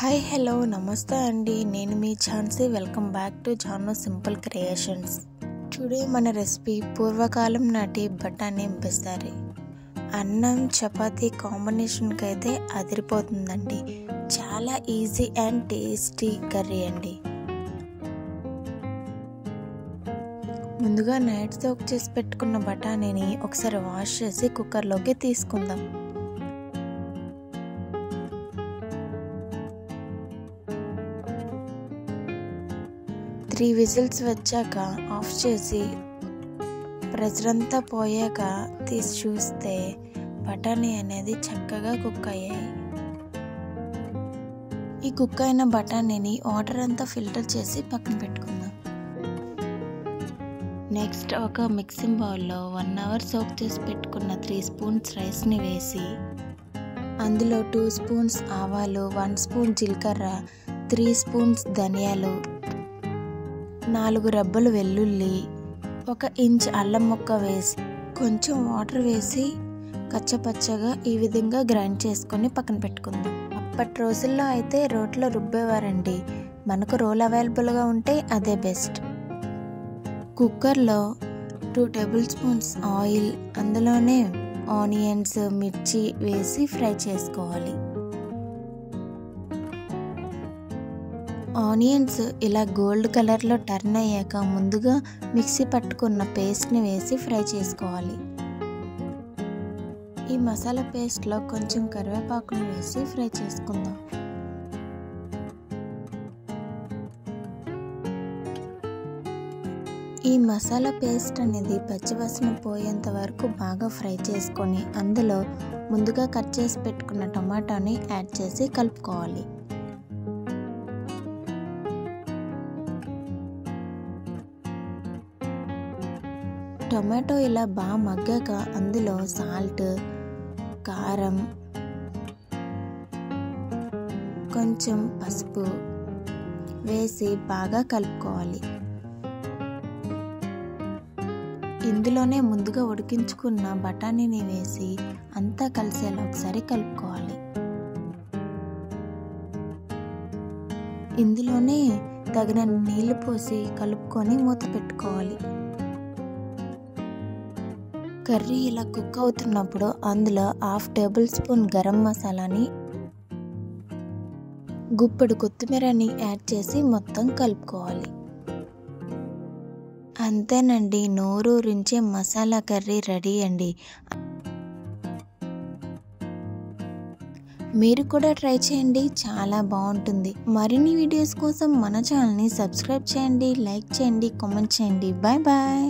Hi hello నమస్తే అండి, నేను మీ Jhansi. Welcome back to Janu simple creations. Today మన రెసిపీ పూర్వకాలం నాటి బఠానీ బెసారీ. అన్నం చపాతీ కాంబినేషన్కి అయితే అదిరిపోతుందండి. చాలా ఈజీ అండ్ టేస్టీ కర్రీ అండి. ముందుగా నైట్ సోక్ చేసి పెట్టుకున్న బఠానీని ఒకసారి వాష్ చేసి కుక్కర్లోకి తీసుకుందాం. త్రీ విజిల్స్ వచ్చాక ఆఫ్ చేసి ప్రెషర్ అంతా పోయాక తీసి చూస్తే బఠానీ అనేది చక్కగా కుక్ అయ్యాయి. ఈ కుక్ అయిన బఠానీని వాటర్ అంతా ఫిల్టర్ చేసి పక్కన పెట్టుకుందాం. నెక్స్ట్ ఒక మిక్సింగ్ బౌల్లో 1 అవర్ సోక్ చేసి పెట్టుకున్న 3 స్పూన్స్ రైస్ని వేసి అందులో 2 స్పూన్స్ ఆవాలు, 1 స్పూన్ జీలకర్ర, 3 స్పూన్స్ ధనియాలు, 4 రెబ్బలు వెల్లుల్లి, 1 ఇంచ్ అల్లం ముక్క వేసి కొంచెం వాటర్ వేసి కచ్చపచ్చగా ఈ విధంగా గ్రైండ్ చేసుకొని పక్కన పెట్టుకుందాం. అప్పటి రోజుల్లో అయితే రోట్లో రుబ్బేవారండి. మనకు రోల్ అవైలబుల్గా ఉంటే అదే బెస్ట్. కుక్కర్లో 2 టేబుల్ స్పూన్స్ ఆయిల్, అందులోనే ఆనియన్స్, మిర్చి వేసి ఫ్రై చేసుకోవాలి. ఆనియన్స్ ఇలా గోల్డ్ కలర్లో టర్న్ అయ్యాక ముందుగా మిక్సీ పట్టుకున్న పేస్ట్ని వేసి ఫ్రై చేసుకోవాలి. ఈ మసాలా పేస్ట్లో కొంచెం కరివేపాకును వేసి ఫ్రై చేసుకుందాం. ఈ మసాలా పేస్ట్ అనేది పచ్చివాసన పోయేంత వరకు బాగా ఫ్రై చేసుకొని అందులో ముందుగా కట్ చేసి పెట్టుకున్న టమాటాని యాడ్ చేసి కలుపుకోవాలి. టొమాటో ఇలా బాగా మగ్గాక అందులో సాల్ట్, కారం, కొంచెం పసుపు వేసి బాగా కలుపుకోవాలి. ఇందులోనే ముందుగా ఉడికించుకున్న బఠానీని వేసి అంతా కలిసేలా ఒకసారి కలుపుకోవాలి. ఇందులోనే తగినన్ని నీళ్లు పోసి కలుపుకొని మూత పెట్టుకోవాలి. కర్రీ ఇలా కుక్ అవుతున్నప్పుడు అందులో 1/2 టేబుల్ స్పూన్ గరం మసాలాని, గుప్పెడు కొత్తిమీరని యాడ్ చేసి మొత్తం కలుపుకోవాలి. అంతేనండి, నోరూరించే మసాలా కర్రీ రెడీ అండి. మీరు కూడా ట్రై చేయండి, చాలా బాగుంటుంది. మరిన్ని వీడియోస్ కోసం మన ఛానల్ని సబ్స్క్రైబ్ చేయండి, లైక్ చేయండి, కామెంట్ చేయండి. Bye bye.